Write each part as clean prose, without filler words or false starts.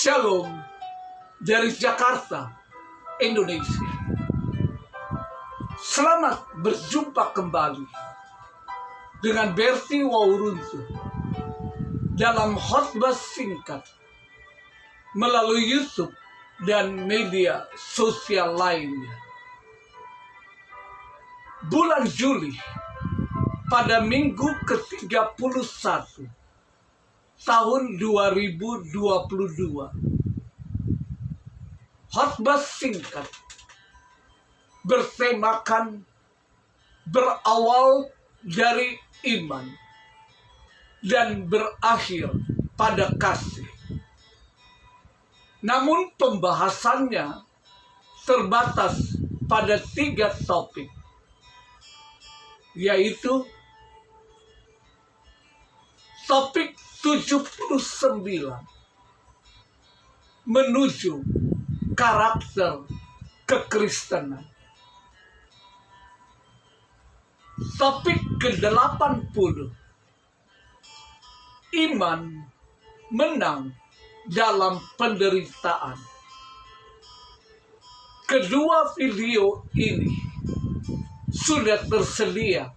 Shalom dari Jakarta, Indonesia. Selamat berjumpa kembali dengan Berti Wauruntu dalam khotbah singkat melalui YouTube dan media sosial lainnya. Bulan Juli pada minggu ke-31 tahun 2022. Khotbah singkat bertemakan berawal dari iman dan berakhir pada kasih. Namun pembahasannya terbatas pada 3 topik, yaitu topik 79 menuju karakter kekristenan. Topik ke-80 iman menang dalam penderitaan. Kedua video ini sudah tersedia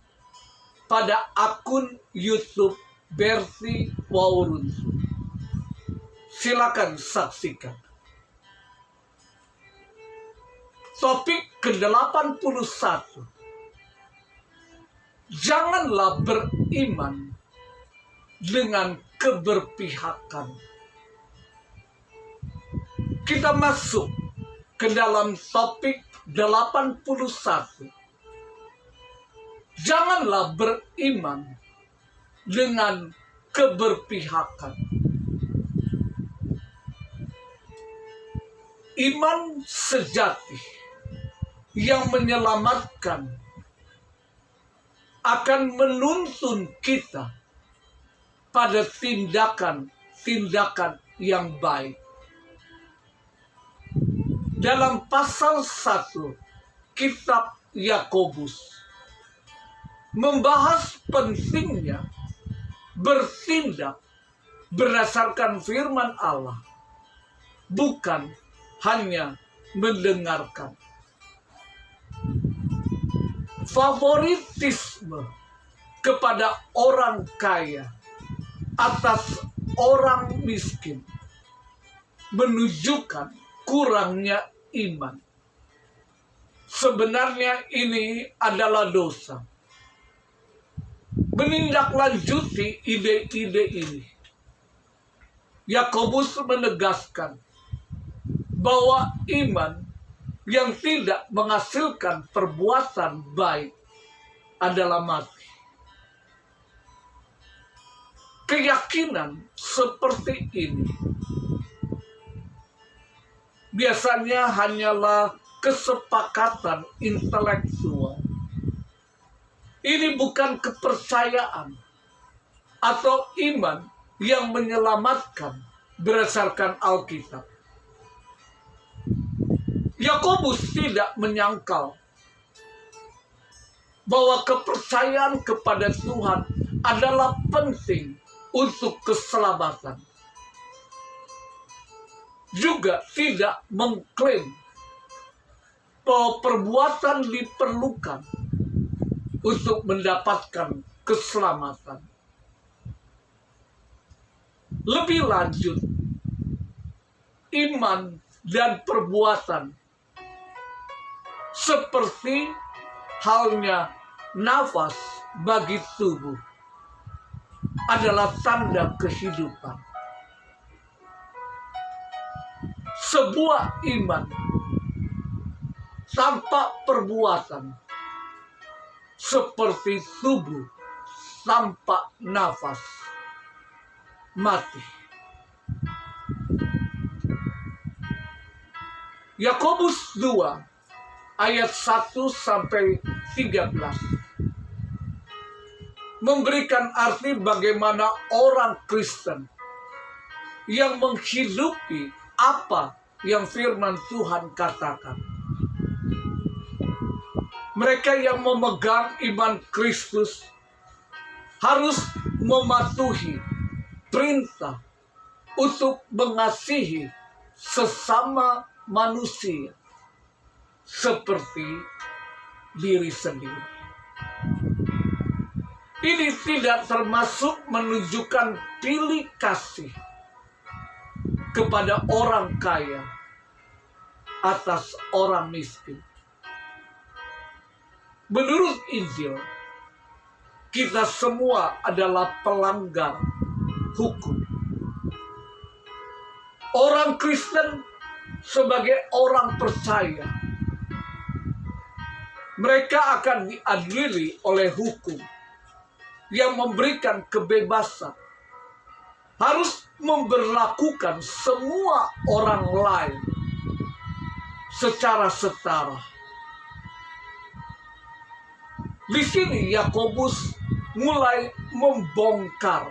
pada akun YouTube Berti Wauruntu. Silakan saksikan. Topik ke-81. Janganlah beriman dengan keberpihakan. Kita masuk ke dalam topik 81. Janganlah beriman dengan keberpihakan. Iman sejati yang menyelamatkan akan menuntun kita pada tindakan-tindakan yang baik. Dalam pasal 1 kitab Yakobus membahas pentingnya bertindak berdasarkan firman Allah, bukan hanya mendengarkan. Favoritisme kepada orang kaya atas orang miskin menunjukkan kurangnya iman. Sebenarnya ini adalah dosa. Menindaklanjuti ide-ide ini, Yakobus menegaskan bahwa iman yang tidak menghasilkan perbuatan baik adalah mati. Keyakinan seperti ini biasanya hanyalah kesepakatan intelektual. Ini bukan kepercayaan atau iman yang menyelamatkan berdasarkan Alkitab. Yakobus tidak menyangkal bahwa kepercayaan kepada Tuhan adalah penting untuk keselamatan. Juga tidak mengklaim bahwa perbuatan diperlukan untuk mendapatkan keselamatan. Lebih lanjut, iman dan perbuatan seperti halnya nafas bagi tubuh adalah tanda kehidupan. Sebuah iman tanpa perbuatan seperti tubuh tanpa nafas, mati. Yakobus 2 ayat 1-13 memberikan arti bagaimana orang Kristen yang menghidupi apa yang firman Tuhan katakan. Mereka yang memegang iman Kristus harus mematuhi perintah untuk mengasihi sesama manusia seperti diri sendiri. Ini tidak termasuk menunjukkan pilih kasih kepada orang kaya atas orang miskin. Menurut Injil, kita semua adalah pelanggar hukum. Orang Kristen sebagai orang percaya, mereka akan diadili oleh hukum yang memberikan kebebasan, harus memberlakukan semua orang lain secara setara. Di sini Yakobus mulai membongkar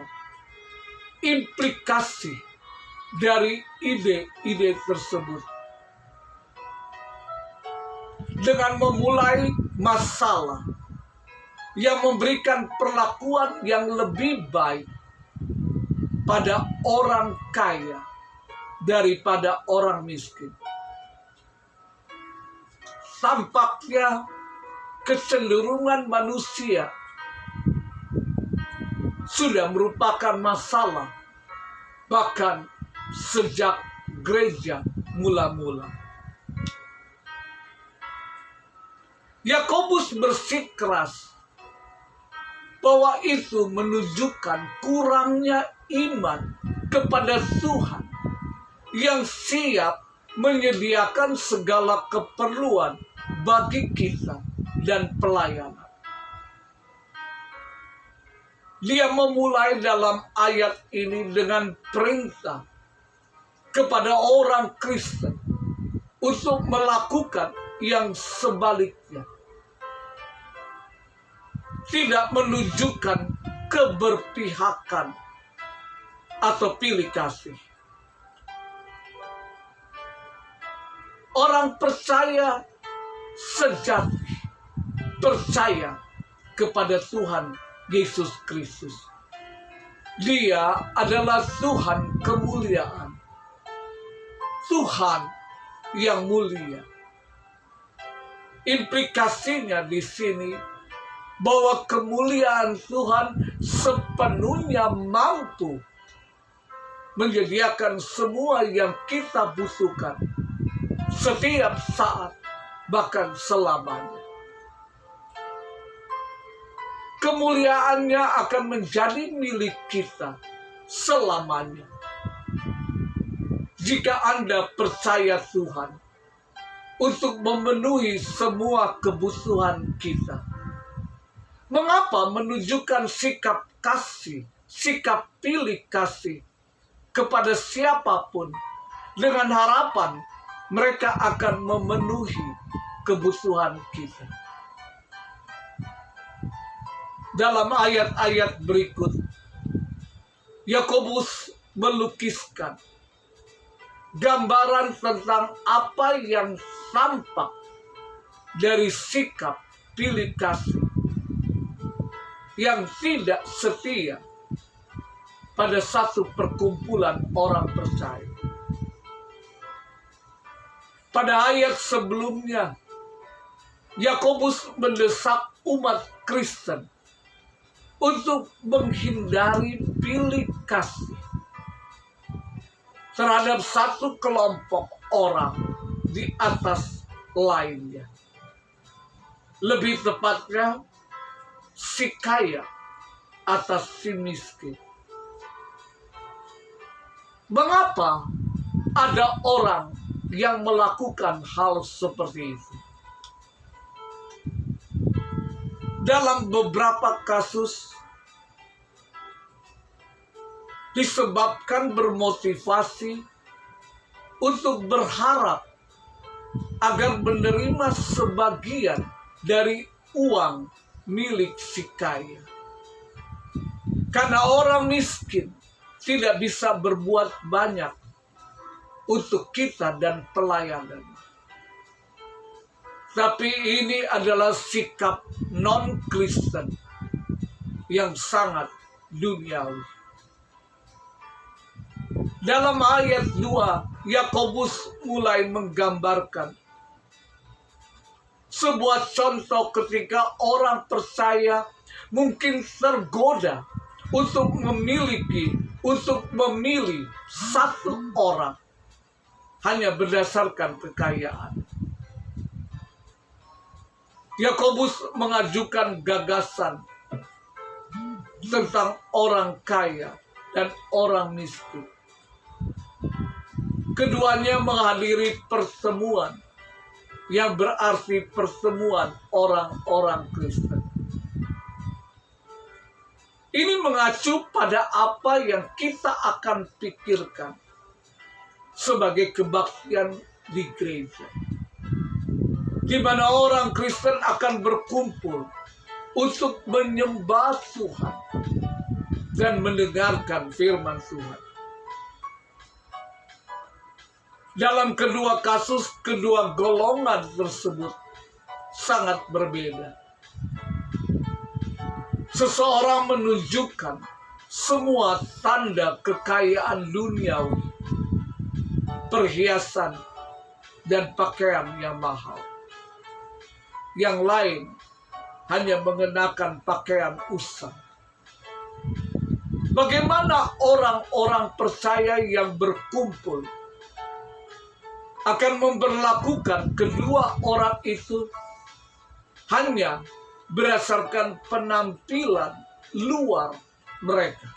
implikasi dari ide-ide tersebut dengan memulai masalah yang memberikan perlakuan yang lebih baik pada orang kaya daripada orang miskin. Tampaknya kecenderungan manusia sudah merupakan masalah bahkan sejak gereja mula-mula. Yakobus bersikeras bahwa itu menunjukkan kurangnya iman kepada Tuhan yang siap menyediakan segala keperluan bagi kita dan pelayanan. Dia memulai dalam ayat ini dengan perintah kepada orang Kristen untuk melakukan yang sebaliknya. Tidak menunjukkan keberpihakan atau pilih kasih. Orang percaya sejati percaya kepada Tuhan Yesus Kristus. Dia adalah Tuhan kemuliaan, Tuhan yang mulia. Implikasinya di sini bahwa kemuliaan Tuhan sepenuhnya mampu menyediakan semua yang kita butuhkan setiap saat, bahkan selamanya. Kemuliaannya akan menjadi milik kita selamanya jika Anda percaya Tuhan untuk memenuhi semua kebutuhan kita. Mengapa menunjukkan sikap kasih, sikap pilih kasih kepada siapapun dengan harapan mereka akan memenuhi kebutuhan kita? Dalam ayat-ayat berikut, Yakobus melukiskan gambaran tentang apa yang tampak dari sikap pilih kasih yang tidak setia pada satu perkumpulan orang percaya. Pada ayat sebelumnya, Yakobus mendesak umat Kristen untuk menghindari pilih kasih terhadap satu kelompok orang di atas lainnya. Lebih tepatnya, si kaya atas si miskin. Mengapa ada orang yang melakukan hal seperti itu? Dalam beberapa kasus disebabkan bermotivasi untuk berharap agar menerima sebagian dari uang milik si kaya. Karena orang miskin tidak bisa berbuat banyak untuk kita dan pelayanan. Tapi ini adalah sikap non-Kristen yang sangat duniawi. Dalam ayat 2, Yakobus mulai menggambarkan sebuah contoh ketika orang percaya mungkin tergoda untuk memilih satu orang hanya berdasarkan kekayaan. Yakobus mengajukan gagasan tentang orang kaya dan orang miskin. Keduanya menghadiri pertemuan yang berarti pertemuan orang-orang Kristen. Ini mengacu pada apa yang kita akan pikirkan sebagai kebaktian di gereja, di mana orang Kristen akan berkumpul untuk menyembah Tuhan dan mendengarkan firman Tuhan. Dalam kedua kasus, kedua golongan tersebut sangat berbeda. Seseorang menunjukkan semua tanda kekayaan duniawi, perhiasan, dan pakaian yang mahal. Yang lain hanya mengenakan pakaian usang. Bagaimana orang-orang percaya yang berkumpul akan memperlakukan kedua orang itu hanya berdasarkan penampilan luar mereka?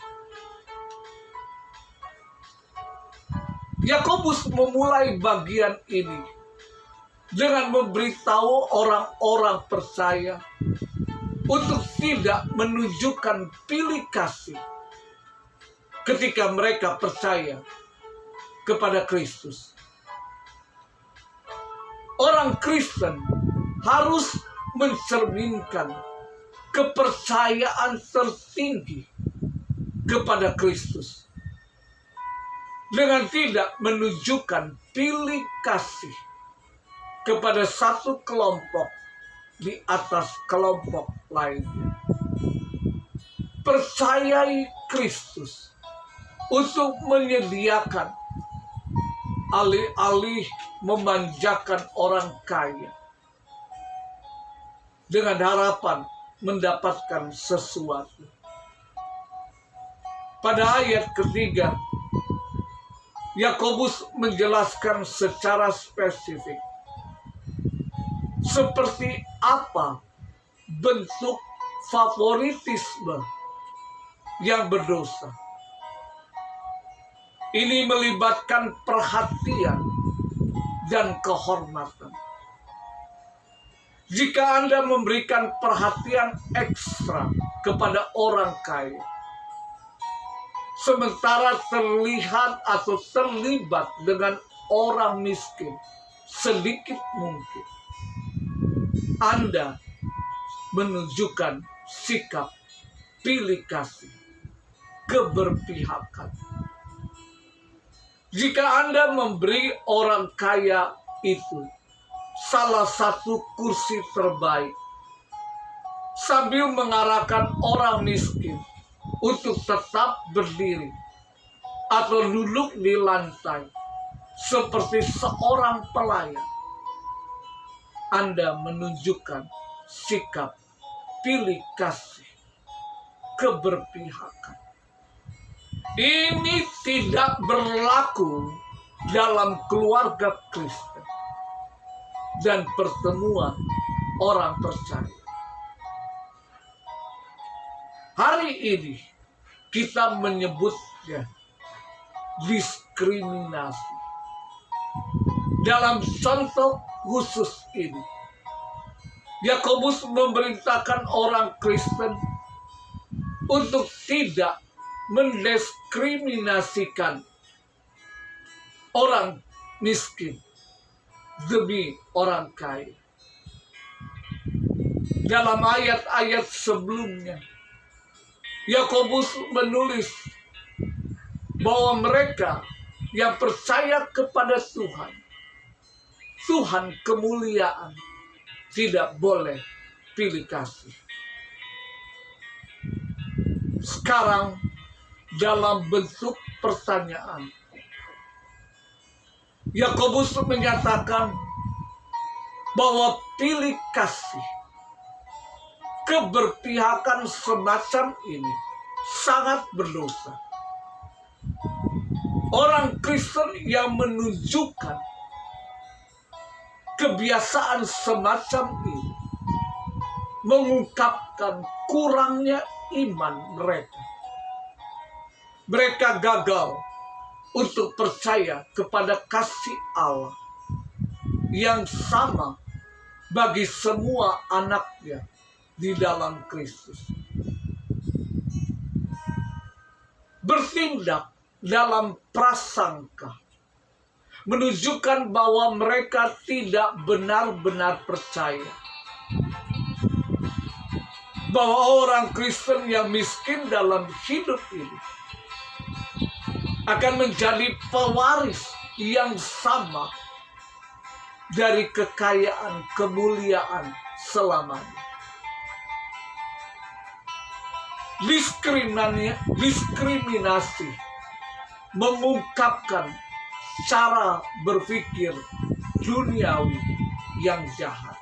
Yakobus memulai bagian ini dengan memberitahu orang-orang percaya untuk tidak menunjukkan pilih kasih ketika mereka percaya kepada Kristus. Orang Kristen harus mencerminkan kepercayaan tertinggi kepada Kristus dengan tidak menunjukkan pilih kasih kepada satu kelompok di atas kelompok lainnya. Percayai Kristus untuk menyediakan alih-alih memanjakan orang kaya dengan harapan mendapatkan sesuatu. Pada ayat ketiga, Yakobus menjelaskan secara spesifik seperti apa bentuk favoritisme yang berdosa. Ini melibatkan perhatian dan kehormatan. Jika Anda memberikan perhatian ekstra kepada orang kaya, sementara terlihat atau terlibat dengan orang miskin sedikit mungkin, Anda menunjukkan sikap pilih kasih, keberpihakan. Jika Anda memberi orang kaya itu salah satu kursi terbaik, sambil mengarahkan orang miskin untuk tetap berdiri atau duduk di lantai seperti seorang pelayan, Anda menunjukkan sikap pilih kasih, keberpihakan. Ini tidak berlaku dalam keluarga Kristen dan pertemuan orang percaya. Hari ini kita menyebutnya diskriminasi. Dalam contoh khusus ini, Yakobus memerintahkan orang Kristen untuk tidak mendiskriminasikan orang miskin demi orang kaya. Dalam ayat-ayat sebelumnya, Yakobus menulis bahwa mereka yang percaya kepada Tuhan kemuliaan, tidak boleh pilih kasih. Sekarang dalam bentuk pertanyaan, Yakobus menyatakan bahwa pilih kasih, keberpihakan semacam ini sangat berdosa. Orang Kristen yang menunjukkan kebiasaan semacam ini mengungkapkan kurangnya iman mereka. Mereka gagal untuk percaya kepada kasih Allah yang sama bagi semua anaknya di dalam Kristus. Bertindak dalam prasangka menunjukkan bahwa mereka tidak benar-benar percaya bahwa orang Kristen yang miskin dalam hidup ini akan menjadi pewaris yang sama dari kekayaan kemuliaan selamanya. Diskriminasi mengungkapkan cara berpikir duniawi yang jahat.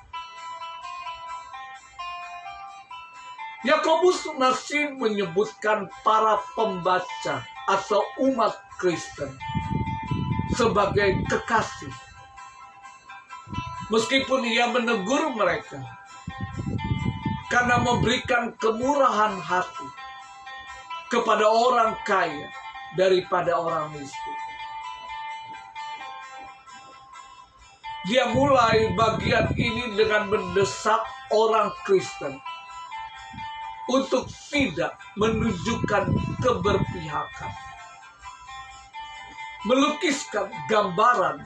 Yakobus masih menyebutkan para pembaca atau umat Kristen sebagai kekasih. Meskipun ia menegur mereka karena memberikan kemurahan hati kepada orang kaya daripada orang miskin. Dia mulai bagian ini dengan mendesak orang Kristen untuk tidak menunjukkan keberpihakan, melukiskan gambaran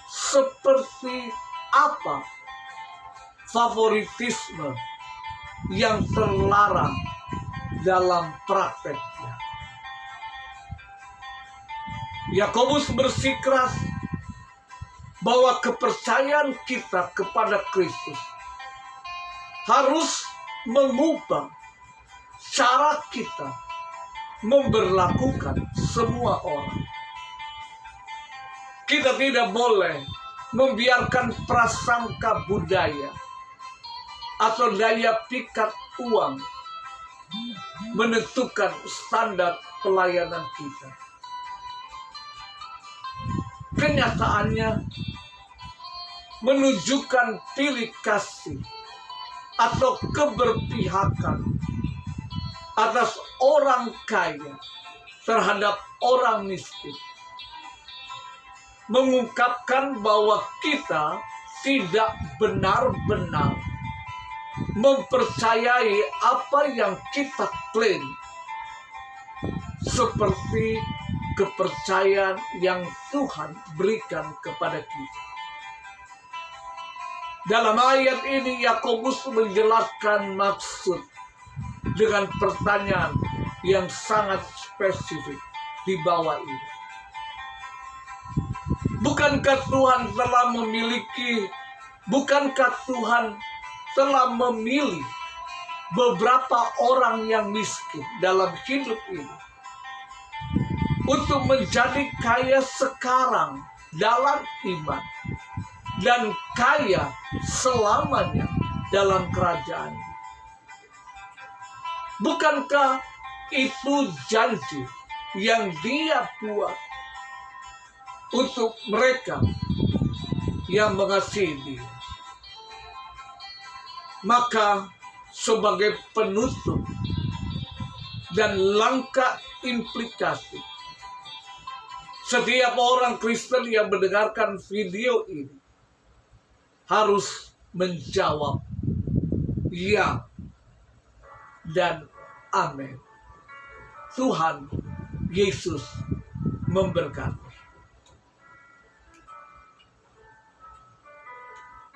seperti apa favoritisme yang terlarang dalam prakteknya. Yakobus bersikeras bahwa kepercayaan kita kepada Kristus harus mengubah cara kita memberlakukan semua orang. Kita tidak boleh membiarkan prasangka budaya atau daya pikat uang menentukan standar pelayanan kita. Kenyataannya menunjukkan pilih kasih atau keberpihakan atas orang kaya terhadap orang miskin, mengungkapkan bahwa kita tidak benar-benar mempercayai apa yang kita klaim seperti kepercayaan yang Tuhan berikan kepada kita. Dalam ayat ini Yakobus menjelaskan maksud dengan pertanyaan yang sangat spesifik di bawah ini. Bukankah Tuhan telah memilih beberapa orang yang miskin dalam hidup ini untuk menjadi kaya sekarang dalam iman dan kaya selamanya dalam kerajaan? Bukankah itu janji yang Dia buat untuk mereka yang mengasihi Dia? Maka sebagai penutup dan langkah implikasi, setiap orang Kristen yang mendengarkan video ini harus menjawab ya dan amin. Tuhan Yesus memberkati.